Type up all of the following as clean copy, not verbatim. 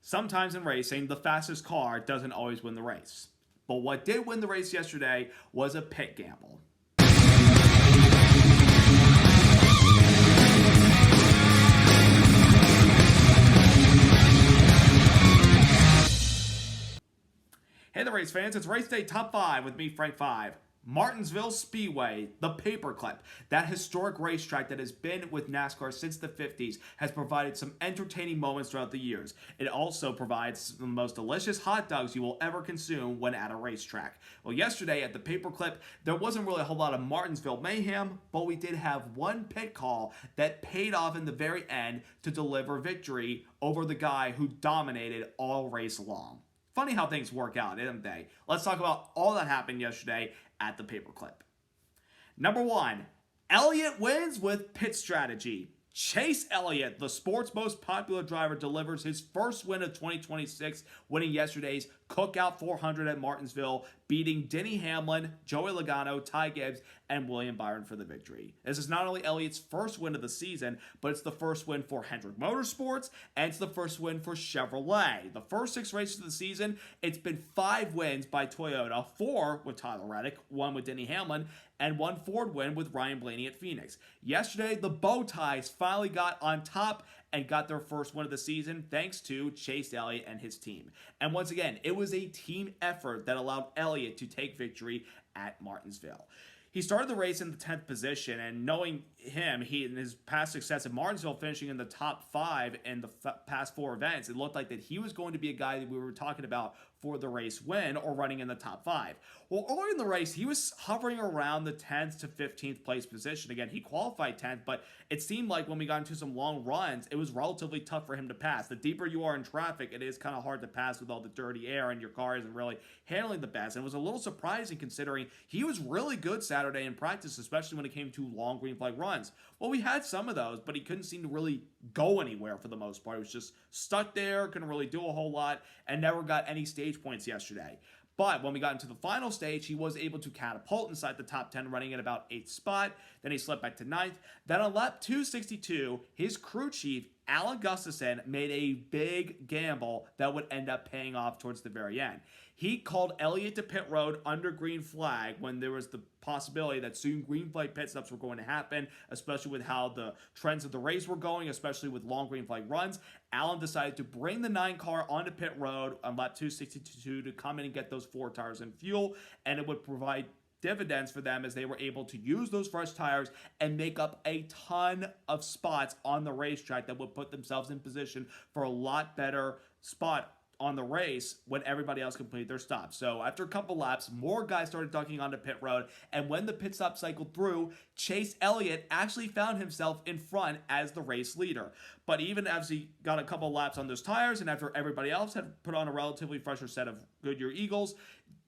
Sometimes in racing, the fastest car doesn't always win the race. But what did win the race yesterday was a pit gamble. Hey there, race fans. It's Race Day Top 5 with me, Frank 5. Martinsville Speedway, the paperclip, that historic racetrack that has been with NASCAR since the 50s, has provided some entertaining moments throughout the years. It also provides the most delicious hot dogs you will ever consume when at a racetrack. Well, yesterday at the paperclip, there wasn't really a whole lot of Martinsville mayhem, but we did have one pit call that paid off in the very end to deliver victory over the guy who dominated all race long. Funny how things work out, isn't they? Let's talk about all that happened yesterday at the paperclip. Number 1, Elliott wins with pit strategy. Chase Elliott, the sport's most popular driver, delivers his first win of 2026, winning yesterday's Cookout 400 at Martinsville, beating Denny Hamlin, Joey Logano, Ty Gibbs, and William Byron for the victory. This is not only Elliott's first win of the season, but it's the first win for Hendrick Motorsports, and it's the first win for Chevrolet. The first 6 races of the season, it's been 5 wins by Toyota, 4 with Tyler Reddick, 1 with Denny Hamlin, and 1 Ford win with Ryan Blaney at Phoenix. Yesterday, the Bowties finally got on top and got their first win of the season thanks to Chase Elliott and his team. And once again, it was a team effort that allowed Elliott to take victory at Martinsville. He started the race in the 10th position, and knowing him, he in his past success at Martinsville, finishing in the top 5 in the past 4 events, it looked like that he was going to be a guy that we were talking about for the race win or running in the top 5. Well, early in the race, he was hovering around the 10th to 15th place position. Again, he qualified 10th, but it seemed like when we got into some long runs, it was relatively tough for him to pass. The deeper you are in traffic, it is kind of hard to pass with all the dirty air, and your car isn't really handling the best. And it was a little surprising considering he was really good Saturday in practice, especially when it came to long green flag runs. Well, we had some of those, but he couldn't seem to really go anywhere for the most part. He was just stuck there, couldn't really do a whole lot, and never got any stage points yesterday. But when we got into the final stage, he was able to catapult inside the top 10, running at about 8th spot. Then he slipped back to 9th. Then on lap 262, his crew chief, Alan Gustafson, made a big gamble that would end up paying off towards the very end. He called Elliott to pit road under green flag when there was the possibility that soon green flag pit stops were going to happen, especially with how the trends of the race were going, especially with long green flag runs. Allen decided to bring the 9 car onto pit road on lap 262 to come in and get those 4 tires and fuel, and it would provide dividends for them as they were able to use those fresh tires and make up a ton of spots on the racetrack that would put themselves in position for a lot better spot on the race when everybody else completed their stops. So after a couple laps, more guys started ducking onto pit road, and when the pit stop cycled through, Chase Elliott actually found himself in front as the race leader. But even as he got a couple laps on those tires, and after everybody else had put on a relatively fresher set of Goodyear Eagles,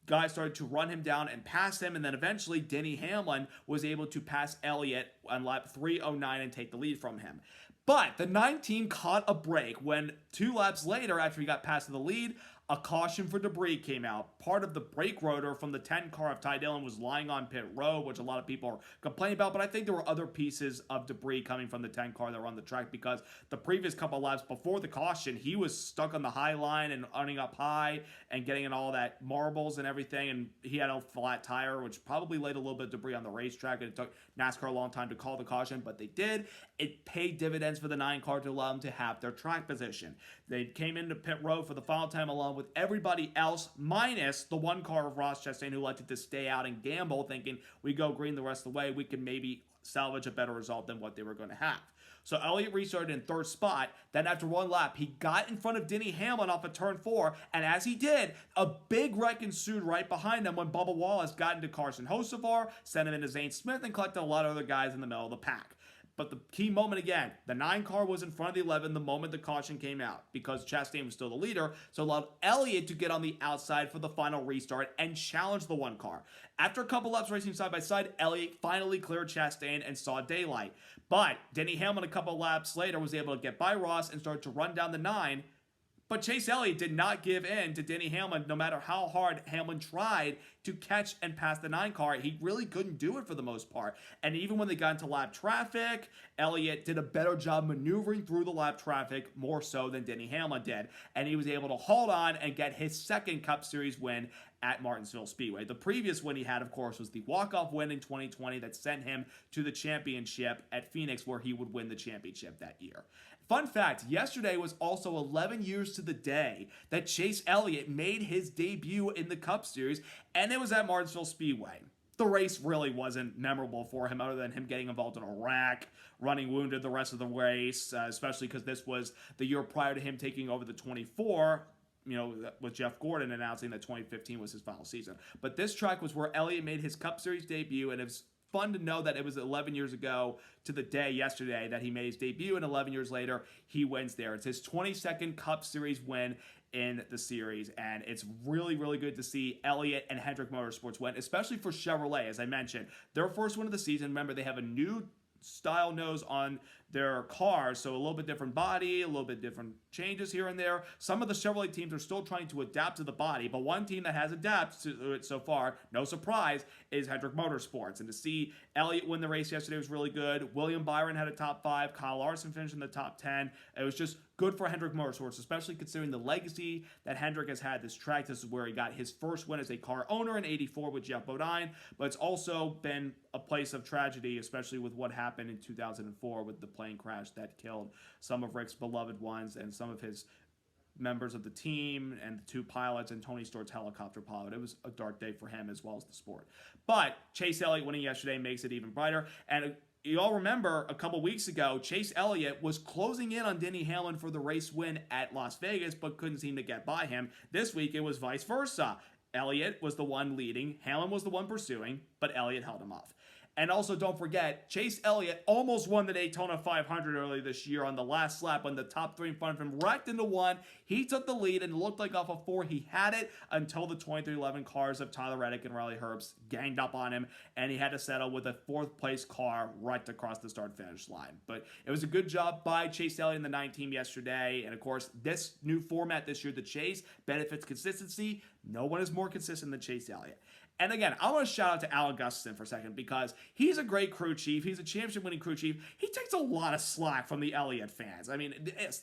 guys started to run him down and pass him, and then eventually Denny Hamlin was able to pass Elliott on lap 309 and take the lead from him. But the 9 team caught a break when 2 laps later, after he got past the lead, a caution for debris came out. Part of the brake rotor from the 10 car of Ty Dillon was lying on pit road, which a lot of people are complaining about, but I think there were other pieces of debris coming from the 10 car that were on the track because the previous couple laps before the caution, he was stuck on the high line and running up high and getting in all that marbles and everything, and he had a flat tire, which probably laid a little bit of debris on the racetrack, and it took NASCAR a long time to call the caution, but they did. It paid dividends for the 9 car to allow them to have their track position. They came into pit road for the final time along with everybody else, minus the 1 car of Ross Chastain, who elected to stay out and gamble, thinking we go green the rest of the way, we can maybe salvage a better result than what they were going to have. So Elliott restarted in 3rd spot. Then after 1 lap, he got in front of Denny Hamlin off of turn 4, and as he did, a big wreck ensued right behind him when Bubba Wallace got into Carson Hocevar, sent him into Zane Smith, and collected a lot of other guys in the middle of the pack. But the key moment again, the 9 car was in front of the 11 the moment the caution came out because Chastain was still the leader, so allowed Elliott to get on the outside for the final restart and challenge the 1 car. After a couple laps racing side by side, Elliott finally cleared Chastain and saw daylight. But Denny Hamlin a couple laps later was able to get by Ross and started to run down the 9, But Chase Elliott did not give in to Denny Hamlin no matter how hard Hamlin tried to catch and pass the 9 car. He really couldn't do it for the most part. And even when they got into lap traffic, Elliott did a better job maneuvering through the lap traffic more so than Denny Hamlin did. And he was able to hold on and get his second Cup Series win at Martinsville Speedway. The previous win he had, of course, was the walk-off win in 2020 that sent him to the championship at Phoenix, where he would win the championship that year. Fun fact, yesterday was also 11 years to the day that Chase Elliott made his debut in the Cup Series, and it was at Martinsville Speedway. The race really wasn't memorable for him other than him getting involved in a wreck, running wounded the rest of the race, especially because this was the year prior to him taking over the 24, with Jeff Gordon announcing that 2015 was his final season. But this track was where Elliott made his Cup Series debut, and it was fun to know that it was 11 years ago to the day yesterday that he made his debut, and 11 years later, he wins there. It's his 22nd Cup Series win in the series, and it's really, really good to see Elliott and Hendrick Motorsports win, especially for Chevrolet, as I mentioned. Their first win of the season. Remember, they have a new style nose on their cars, so a little bit different body, a little bit different changes here and there. Some of the Chevrolet teams are still trying to adapt to the body, but one team that has adapted to it so far, no surprise, is Hendrick Motorsports. And to see Elliott win the race yesterday was really good. William Byron had a top 5. Kyle Larson finished in the top 10. It was just good for Hendrick Motorsports, especially considering the legacy that Hendrick has had this track. This is where he got his first win as a car owner in '84 with Jeff Bodine, but it's also been a place of tragedy, especially with what happened in 2004 with the plane crash that killed some of Rick's beloved ones and some of his members of the team and the 2 pilots and Tony Stewart's helicopter pilot. It was a dark day for him as well as the sport. But Chase Elliott winning yesterday makes it even brighter. And you all remember a couple weeks ago, Chase Elliott was closing in on Denny Hamlin for the race win at Las Vegas, but couldn't seem to get by him. This week, it was vice versa. Elliott was the one leading, Hamlin was the one pursuing, but Elliott held him off. And also, don't forget, Chase Elliott almost won the Daytona 500 early this year on the last lap when the top 3 in front of him wrecked into 1. He took the lead and it looked like off of 4 he had it until the 2311 cars of Tyler Reddick and Riley Herbst ganged up on him, and he had to settle with a 4th place car right across the start-finish line. But it was a good job by Chase Elliott and the 9 team yesterday, and of course, this new format this year, the Chase, benefits consistency. No one is more consistent than Chase Elliott. And again, I want to shout out to Alan Gustafson for a second because he's a great crew chief. He's a championship-winning crew chief. He takes a lot of slack from the Elliott fans. I mean,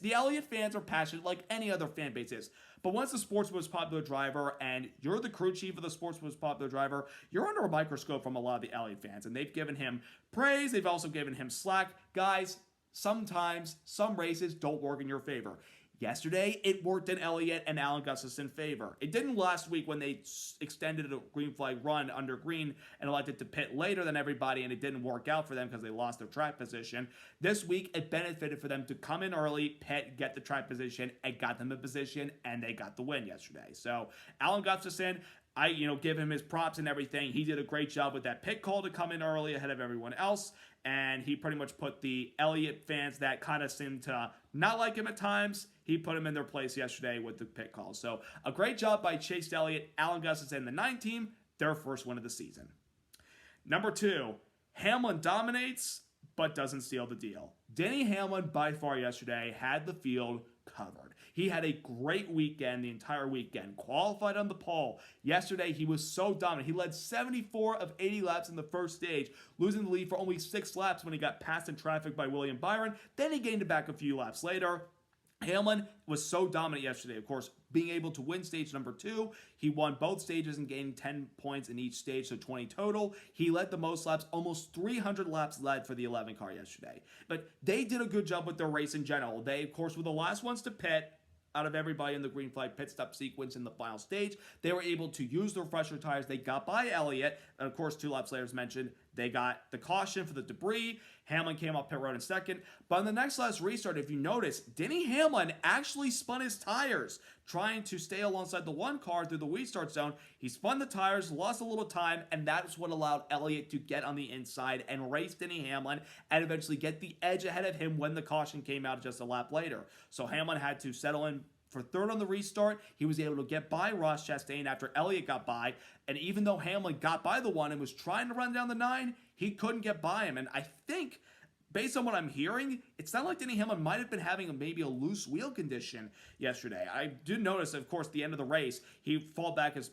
the Elliott fans are passionate like any other fan base is. But once the sport's most popular driver and you're the crew chief of the sport's most popular driver, you're under a microscope from a lot of the Elliott fans. And they've given him praise. They've also given him slack. Guys, sometimes some races don't work in your favor. Yesterday, it worked in Elliott and Alan Gustafson's favor. It didn't last week when they extended a green flag run under green and elected to pit later than everybody, and it didn't work out for them because they lost their track position. This week, it benefited for them to come in early, pit, get the track position, and got them in position, and they got the win yesterday. So, Alan Gustafson, I give him his props and everything. He did a great job with that pit call to come in early ahead of everyone else, and he pretty much put the Elliott fans that kind of seemed to not like him at times, he put him in their place yesterday with the pit call. So a great job by Chase Elliott, Alan Gustafson, and the 9 team, their first win of the season. Number 2, Hamlin dominates but doesn't seal the deal. Denny Hamlin by far yesterday had the field covered. He had a great weekend, the entire weekend. Qualified on the pole. Yesterday, he was so dominant. He led 74 of 80 laps in the first stage, losing the lead for only 6 laps when he got passed in traffic by William Byron. Then he gained it back a few laps later. Hamlin was so dominant yesterday, of course, being able to win stage number 2. He won both stages and gained 10 points in each stage, so 20 total. He led the most laps, almost 300 laps led for the 11 car yesterday. But they did a good job with their race in general. They, of course, were the last ones to pit out of everybody in the green flag pit stop sequence in the final stage. They were able to use their fresher tires. They got by Elliott, and of course, 2 laps later, as mentioned, they got the caution for the debris. Hamlin came off pit road in second. But in the next last restart, if you notice, Denny Hamlin actually spun his tires, trying to stay alongside the 1 car through the restart zone. He spun the tires, lost a little time, and that's what allowed Elliott to get on the inside and race Denny Hamlin and eventually get the edge ahead of him when the caution came out just a lap later. So Hamlin had to settle in for 3rd on the restart. He was able to get by Ross Chastain after Elliott got by, and even though Hamlin got by the 1 and was trying to run down the 9, he couldn't get by him. And I think based on what I'm hearing, it sounded like Denny Hamlin might have been having maybe a loose wheel condition yesterday. I did notice, of course, the end of the race, he fell back as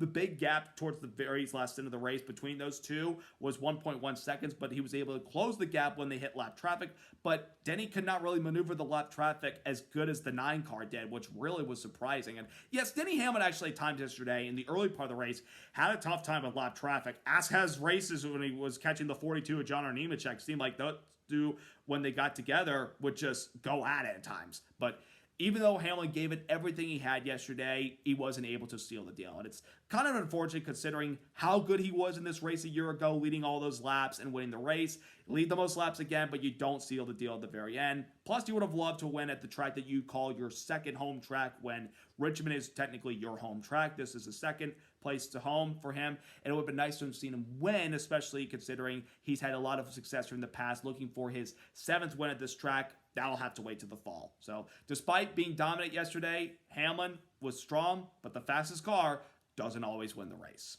the big gap towards the very last end of the race between those two was 1.1 seconds, but he was able to close the gap when they hit lap traffic. But Denny could not really maneuver the lap traffic as good as the 9 car did, which really was surprising. And yes, Denny Hamlin actually timed yesterday in the early part of the race, had a tough time with lap traffic, as has races when he was catching the 42 of John Nemechek. Seemed like those two, when they got together, would just go at it at times. But even though Hamlin gave it everything he had yesterday, he wasn't able to seal the deal. And it's kind of unfortunate considering how good he was in this race a year ago, leading all those laps and winning the race. Lead the most laps again, but you don't seal the deal at the very end. Plus, you would have loved to win at the track that you call your second home track when Richmond is technically your home track. This is the second place to home for him. And it would have been nice to have seen him win, especially considering he's had a lot of success in the past, looking for his 7th win at this track. That'll have to wait to the fall. So despite being dominant yesterday, Hamlin was strong, but the fastest car doesn't always win the race.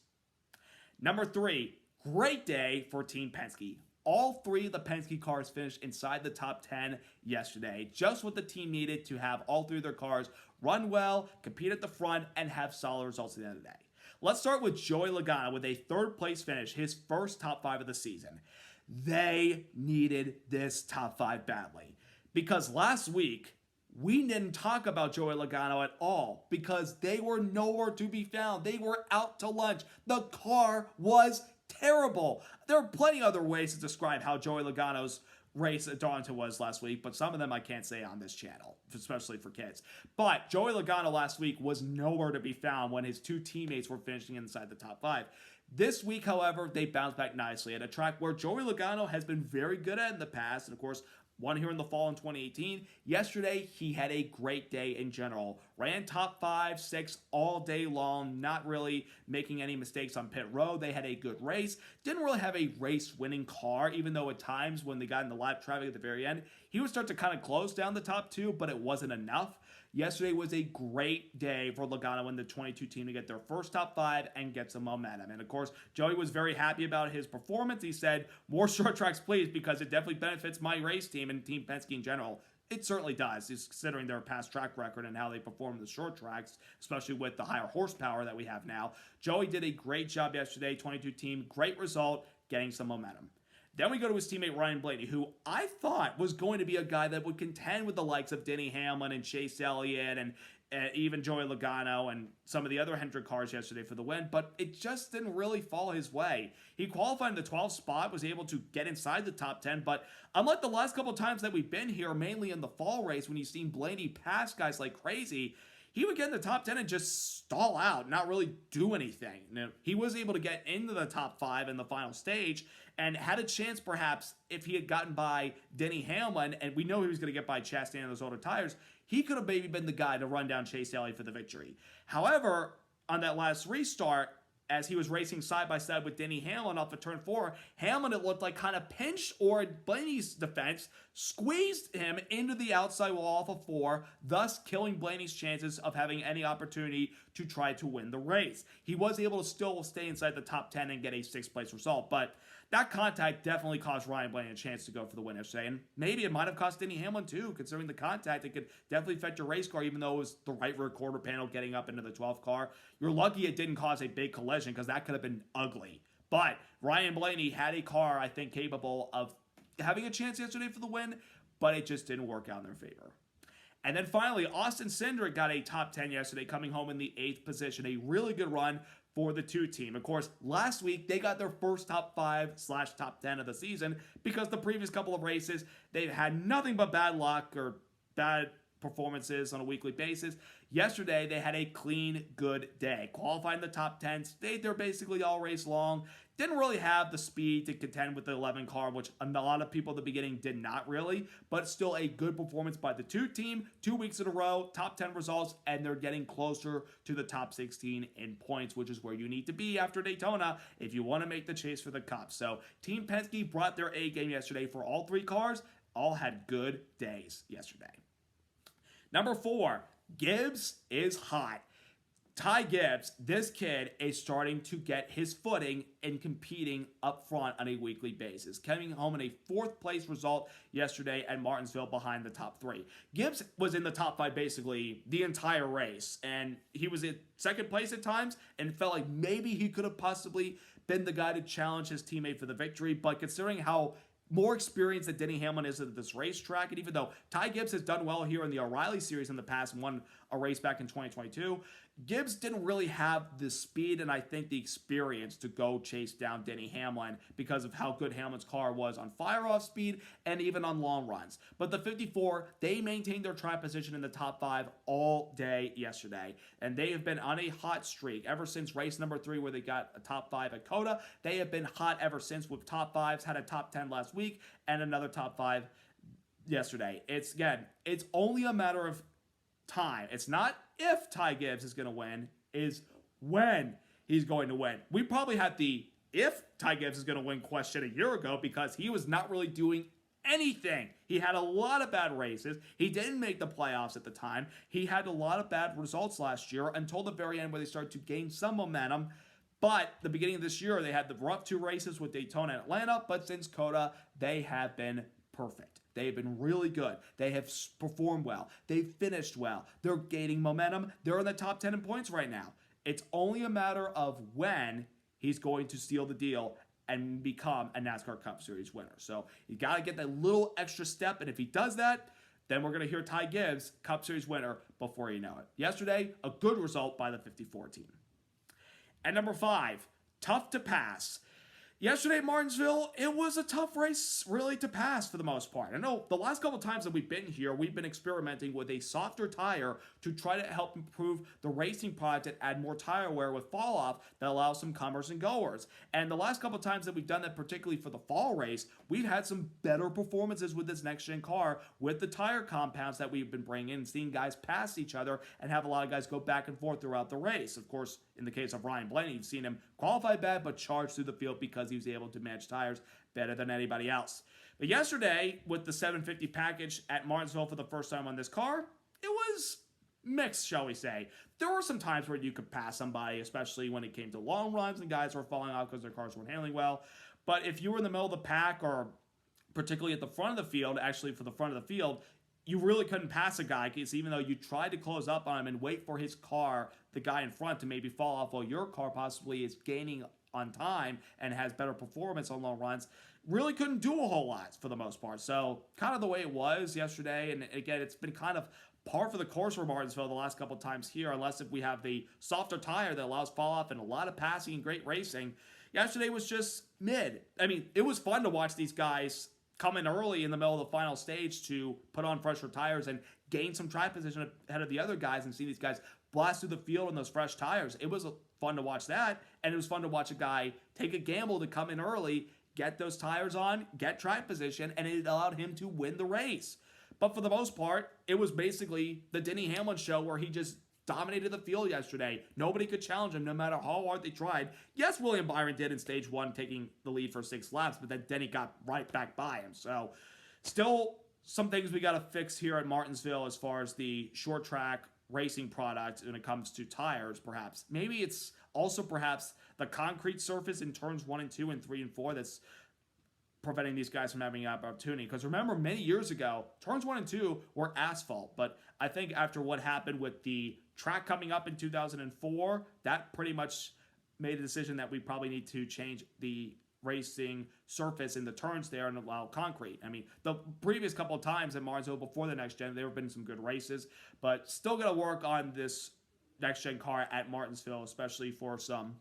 Number 3, great day for Team Penske. All 3 of the Penske cars finished inside the top 10 yesterday, just what the team needed to have all 3 of their cars run well, compete at the front, and have solid results at the end of the day. Let's start with Joey Logano with a 3rd place finish, his first top 5 of the season. They needed this top 5 badly. Because last week, we didn't talk about Joey Logano at all because they were nowhere to be found. They were out to lunch. The car was terrible. There are plenty of other ways to describe how Joey Logano's race at Darlington was last week, but some of them I can't say on this channel, especially for kids. But Joey Logano last week was nowhere to be found when his 2 teammates were finishing inside the top 5. This week, however, they bounced back nicely at a track where Joey Logano has been very good at in the past, and of course, won here in the fall in 2018. Yesterday, he had a great day in general. Ran top 5, 6 all day long, not really making any mistakes on pit road. They had a good race. Didn't really have a race-winning car, even though at times when they got in the lap traffic at the very end, he would start to kind of close down the top 2, but it wasn't enough. Yesterday was a great day for Logano and the 22 team to get their first top 5 and get some momentum. And of course, Joey was very happy about his performance. He said, more short tracks, please, because it definitely benefits my race team and Team Penske in general. It certainly does, considering their past track record and how they perform in the short tracks, especially with the higher horsepower that we have now. Joey did a great job yesterday, 22 team, great result, getting some momentum. Then we go to his teammate Ryan Blaney, who I thought was going to be a guy that would contend with the likes of Denny Hamlin and Chase Elliott and even Joey Logano and some of the other Hendrick cars yesterday for the win, but it just didn't really fall his way. He qualified in the 12th spot, was able to get inside the top 10, but unlike the last couple times that we've been here, mainly in the fall race when you've seen Blaney pass guys like crazy, he would get in the top 10 and just stall out, not really do anything. Now, he was able to get into the top 5 in the final stage and had a chance perhaps if he had gotten by Denny Hamlin, and we know he was going to get by Chastain on those older tires, he could have maybe been the guy to run down Chase Elliott for the victory. However, on that last restart, as he was racing side by side with Denny Hamlin off of turn 4, Hamlin, it looked like, kind of pinched, or in Blaney's defense, squeezed him into the outside wall off of 4, thus killing Blaney's chances of having any opportunity to try to win the race. He was able to still stay inside the top 10 and get a 6th place result, but that contact definitely cost Ryan Blaney a chance to go for the win yesterday, and maybe it might have cost Denny Hamlin too, considering the contact. It could definitely affect your race car, even though it was the right rear quarter panel getting up into the 12th car. You're lucky it didn't cause a big collision, because that could have been ugly. But Ryan Blaney had a car, I think, capable of having a chance yesterday for the win, but it just didn't work out in their favor. And then finally, Austin Cindric got a top 10 yesterday, coming home in the 8th position. A really good run for the 2 team. Of course, last week, they got their first top 5/top 10 of the season because the previous couple of races, they've had nothing but bad luck or bad performances on a weekly basis. Yesterday, they had a clean, good day. Qualified in the top 10, stayed there basically all race long. Didn't really have the speed to contend with the 11 car, which a lot of people at the beginning did not really, but still a good performance by the 2 team. 2 weeks in a row, top 10 results, and they're getting closer to the top 16 in points, which is where you need to be after Daytona if you want to make the chase for the Cup. So Team Penske brought their A game yesterday for all 3 cars. All had good days yesterday. Number 4, Gibbs is hot. Ty Gibbs, this kid is starting to get his footing in competing up front on a weekly basis, coming home in a 4th place result yesterday at Martinsville behind the top 3. Gibbs was in the top 5 basically the entire race, and he was in 2nd place at times and felt like maybe he could have possibly been the guy to challenge his teammate for the victory, but considering how more experience that Denny Hamlin is at this racetrack, and even though Ty Gibbs has done well here in the O'Reilly Series in the past and won a race back in 2022, Gibbs didn't really have the speed and I think the experience to go chase down Denny Hamlin because of how good Hamlin's car was on fire-off speed and even on long runs. But the 54, they maintained their track position in the top 5 all day yesterday, and they have been on a hot streak ever since race number 3 where they got a top 5 at Coda. They have been hot ever since with top 5s, had a top 10 last week and another top 5 yesterday. It's only a matter of time. It's not if Ty Gibbs is going to win, is when he's going to win. We probably had the if Ty Gibbs is going to win question a year ago because he was not really doing anything. He had a lot of bad races. He didn't make the playoffs at the time. He had a lot of bad results last year until the very end where they started to gain some momentum. But the beginning of this year, they had the rough 2 races with Daytona and Atlanta, but since Coda, they have been perfect. They've been really good. They have performed well. They've finished well. They're gaining momentum. They're in the top 10 in points right now. It's only a matter of when he's going to seal the deal and become a NASCAR Cup Series winner. So you got to get that little extra step, and if he does that, then we're going to hear Ty Gibbs, Cup Series winner, before you know it. Yesterday, a good result by the 54 team. At number 5, tough to pass. Yesterday at Martinsville, it was a tough race really to pass for the most part. I know the last couple of times that we've been here, we've been experimenting with a softer tire to try to help improve the racing product and add more tire wear with fall off that allows some comers and goers. And the last couple of times that we've done that, particularly for the fall race, we've had some better performances with this next-gen car with the tire compounds that we've been bringing in, seeing guys pass each other and have a lot of guys go back and forth throughout the race. Of course, in the case of Ryan Blaney, you've seen him qualify bad but charge through the field because he was able to manage tires better than anybody else. But yesterday, with the 750 package at Martinsville for the first time on this car, it was mixed, shall we say. There were some times where you could pass somebody, especially when it came to long runs and guys were falling off because their cars weren't handling well. But if you were in the middle of the pack or particularly at the front of the field, actually for the front of the field, you really couldn't pass a guy because even though you tried to close up on him and wait for his car, the guy in front, to maybe fall off while your car possibly is gaining on time and has better performance on long runs, really couldn't do a whole lot for the most part. So kind of the way it was yesterday, and again, it's been kind of par for the course for Martinsville the last couple of times here, unless if we have the softer tire that allows fall off and a lot of passing and great racing. Yesterday was just mid. I mean, it was fun to watch these guys come in early in the middle of the final stage to put on fresher tires and gain some track position ahead of the other guys and see these guys blast through the field on those fresh tires. It was fun to watch that, and it was fun to watch a guy take a gamble to come in early, get those tires on, get track position, and it allowed him to win the race. But for the most part, it was basically the Denny Hamlin show where he just dominated the field yesterday. Nobody could challenge him no matter how hard they tried. Yes, William Byron did in stage 1, taking the lead for 6 laps, but then Denny got right back by him. So still some things we got to fix here at Martinsville as far as the short track racing product when it comes to tires, perhaps. Maybe it's also perhaps the concrete surface in turns 1 and 2 and 3 and 4 that's preventing these guys from having an opportunity. Because remember, many years ago, turns 1 and 2 were asphalt. But I think after what happened with the track coming up in 2004, that pretty much made a decision that we probably need to change the racing surface in the turns there and allow concrete. I mean, the previous couple of times at Martinsville before the next gen, there have been some good races, but still got to work on this next gen car at Martinsville, especially for some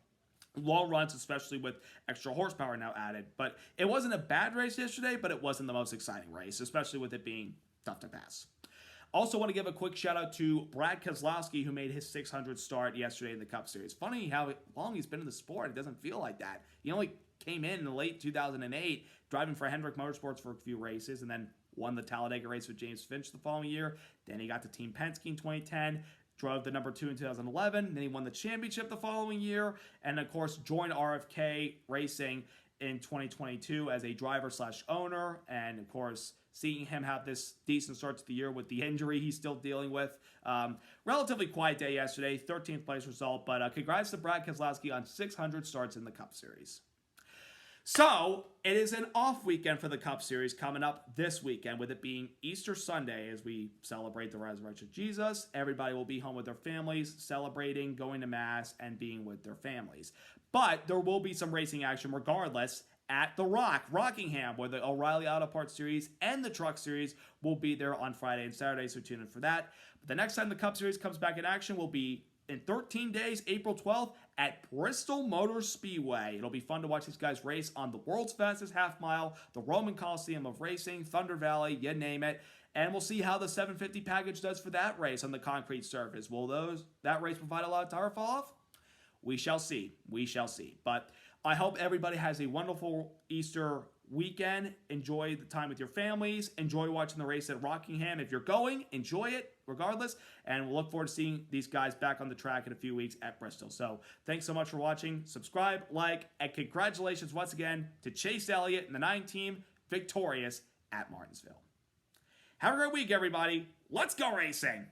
long runs, especially with extra horsepower now added. But it wasn't a bad race yesterday, but it wasn't the most exciting race, especially with it being tough to pass. Also want to give a quick shout out to Brad Keselowski, who made his 600 start yesterday in the Cup Series. Funny how long he's been in the sport. It doesn't feel like that. He only came in the late 2008, driving for Hendrick Motorsports for a few races, and then won the Talladega race with James Finch the following year. Then he got to Team Penske in 2010, drove the number 2 in 2011. Then he won the championship the following year, and of course joined RFK Racing in 2022 as a driver/owner, and of course, seeing him have this decent start to the year with the injury he's still dealing with. Relatively quiet day yesterday, 13th place result, but congrats to Brad Keselowski on 600 starts in the Cup Series. So, it is an off weekend for the Cup Series coming up this weekend, with it being Easter Sunday as we celebrate the resurrection of Jesus. Everybody will be home with their families, celebrating, going to Mass, and being with their families. But there will be some racing action regardless at the Rockingham, where the O'Reilly Auto Parts Series and the Truck Series will be there on Friday and Saturday, so tune in for that. But the next time the Cup Series comes back in action will be in 13 days, April 12th, at Bristol Motor Speedway. It'll be fun to watch these guys race on the world's fastest half mile, the Roman Coliseum of racing, Thunder Valley, you name it. And we'll see how the 750 package does for that race on the concrete surface. Will that race provide a lot of tire fall off? We shall see. We shall see. But I hope everybody has a wonderful Easter weekend. Enjoy the time with your families. Enjoy watching the race at Rockingham. If you're going, enjoy it regardless. And we'll look forward to seeing these guys back on the track in a few weeks at Bristol. So thanks so much for watching. Subscribe, like, and congratulations once again to Chase Elliott and the 9 team victorious at Martinsville. Have a great week, everybody. Let's go racing.